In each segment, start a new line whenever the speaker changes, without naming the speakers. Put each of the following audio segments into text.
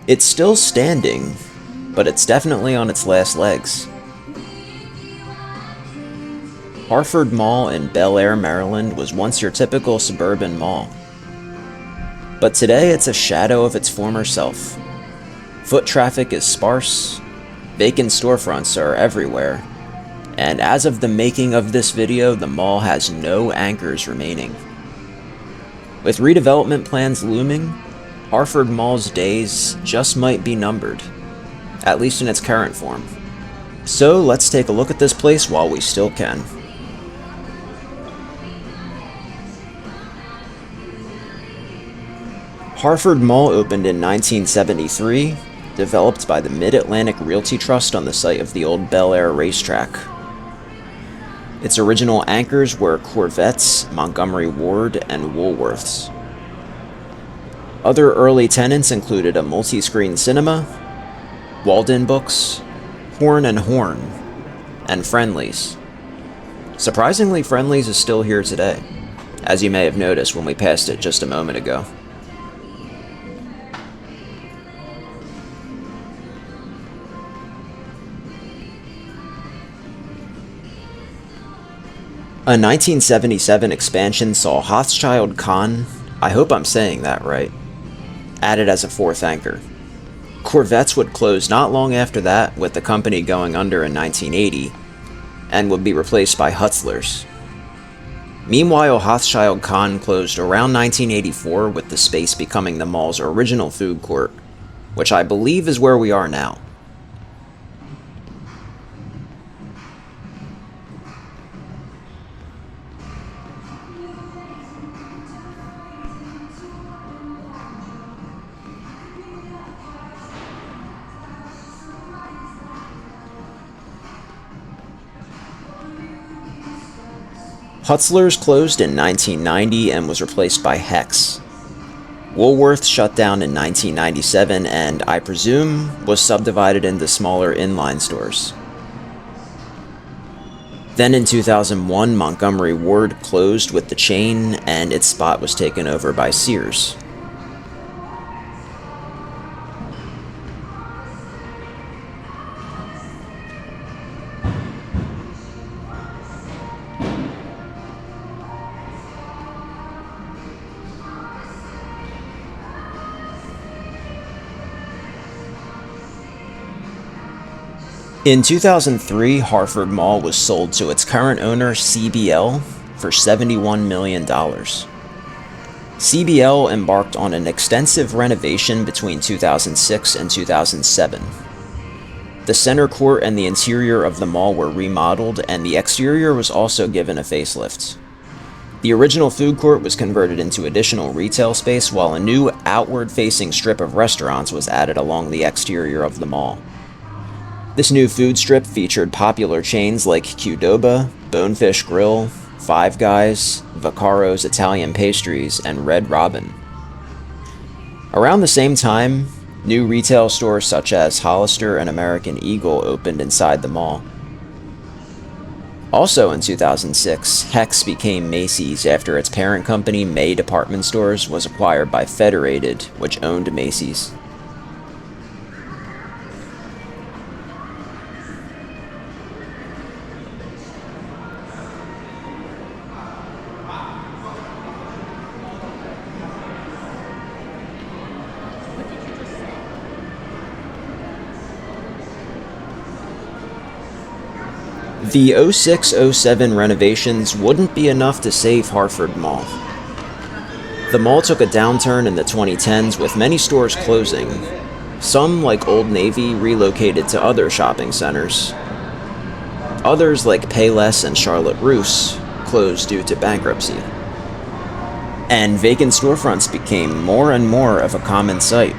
It's still standing, but it's definitely on its last legs. Harford Mall in Bel Air, Maryland was once your typical suburban mall. But today it's a shadow of its former self. Foot traffic is sparse, vacant storefronts are everywhere, and as of the making of this video, the mall has no anchors remaining. With redevelopment plans looming, Harford Mall's days just might be numbered, at least in its current form. So let's take a look at this place while we still can. Harford Mall opened in 1973, developed by the Mid-Atlantic Realty Trust on the site of the old Bel Air racetrack. Its original anchors were Corvettes, Montgomery Ward, and Woolworths. Other early tenants included a multi-screen cinema, Walden Books, Horn and Horn, and Friendly's. Surprisingly, Friendly's is still here today, as you may have noticed when we passed it just a moment ago. A 1977 expansion saw Hochschild Kahn, I hope I'm saying that right, added as a fourth anchor. Corvettes would close not long after that, with the company going under in 1980, and would be replaced by Hutzler's. Meanwhile, Hochschild Kahn closed around 1984, with the space becoming the mall's original food court, which I believe is where we are now. Hutzler's closed in 1990 and was replaced by Hex. Woolworth shut down in 1997 and, I presume, was subdivided into smaller inline stores. Then in 2001, Montgomery Ward closed with the chain and its spot was taken over by Sears. In 2003, Harford Mall was sold to its current owner, CBL, for $71 million. CBL embarked on an extensive renovation between 2006 and 2007. The center court and the interior of the mall were remodeled, and the exterior was also given a facelift. The original food court was converted into additional retail space, while a new outward-facing strip of restaurants was added along the exterior of the mall. This new food strip featured popular chains like Qdoba, Bonefish Grill, Five Guys, Vaccaro's Italian Pastries, and Red Robin. Around the same time, new retail stores such as Hollister and American Eagle opened inside the mall. Also in 2006, Hex became Macy's after its parent company, May Department Stores, was acquired by Federated, which owned Macy's. The 06-07 renovations wouldn't be enough to save Harford Mall. The mall took a downturn in the 2010s with many stores closing. Some, like Old Navy, relocated to other shopping centers. Others, like Payless and Charlotte Russe, closed due to bankruptcy. And vacant storefronts became more and more of a common sight.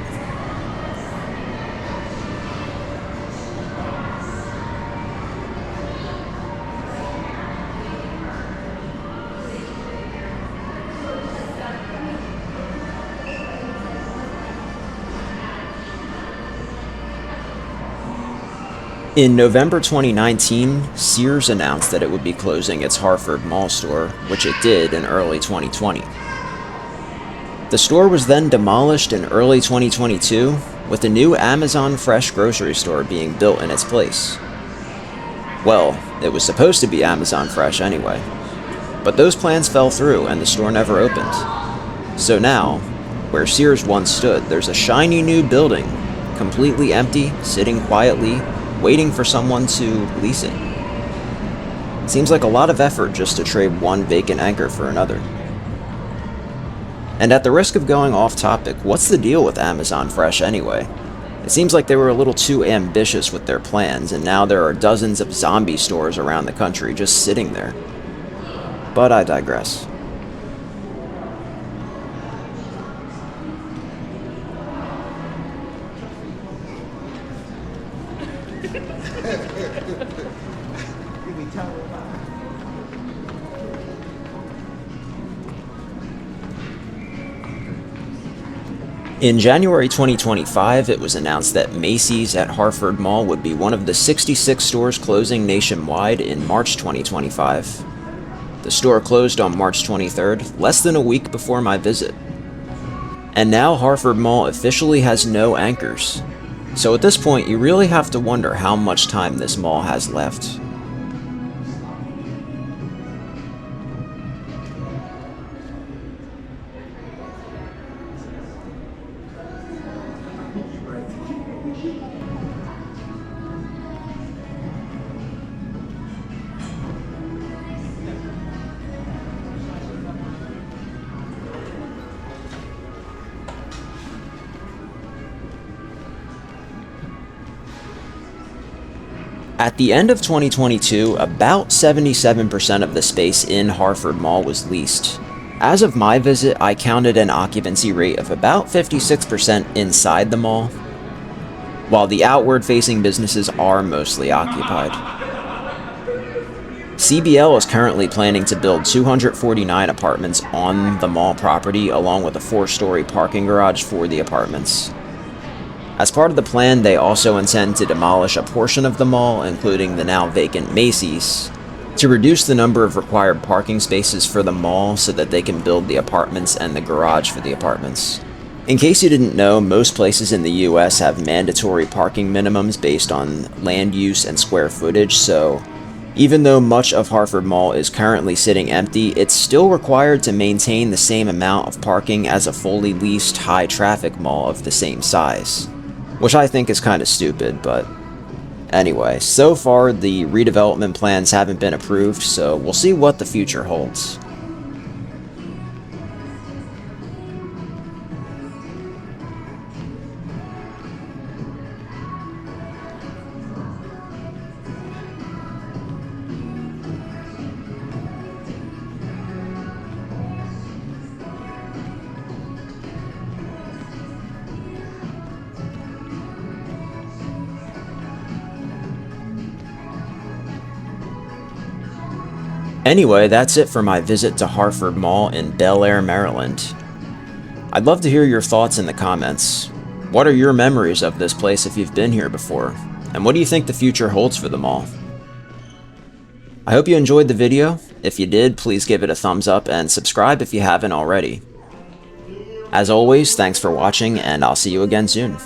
In November 2019, Sears announced that it would be closing its Harford Mall store, which it did in early 2020. The store was then demolished in early 2022, with a new Amazon Fresh grocery store being built in its place. Well, it was supposed to be Amazon Fresh anyway. But those plans fell through and the store never opened. So now, where Sears once stood, there's a shiny new building, completely empty, sitting quietly, waiting for someone to lease it. Seems like a lot of effort just to trade one vacant anchor for another. And at the risk of going off topic, what's the deal with Amazon Fresh anyway? It seems like they were a little too ambitious with their plans, and now there are dozens of zombie stores around the country just sitting there. But I digress. In January 2025, it was announced that Macy's at Harford Mall would be one of the 66 stores closing nationwide in March 2025. The store closed on March 23rd, less than a week before my visit. And now Harford Mall officially has no anchors. So at this point, you really have to wonder how much time this mall has left. At the end of 2022, about 77% of the space in Harford Mall was leased. As of my visit, I counted an occupancy rate of about 56% inside the mall, while the outward-facing businesses are mostly occupied. CBL is currently planning to build 249 apartments on the mall property, along with a 4-story parking garage for the apartments. As part of the plan, they also intend to demolish a portion of the mall, including the now vacant Macy's, to reduce the number of required parking spaces for the mall so that they can build the apartments and the garage for the apartments. In case you didn't know, most places in the US have mandatory parking minimums based on land use and square footage, so even though much of Harford Mall is currently sitting empty, it's still required to maintain the same amount of parking as a fully leased high-traffic mall of the same size. Which I think is kind of stupid, but anyway, so far the redevelopment plans haven't been approved, so we'll see what the future holds. Anyway, that's it for my visit to Harford Mall in Bel Air, Maryland. I'd love to hear your thoughts in the comments. What are your memories of this place if you've been here before? And what do you think the future holds for the mall? I hope you enjoyed the video. If you did, please give it a thumbs up and subscribe if you haven't already. As always, thanks for watching, and I'll see you again soon.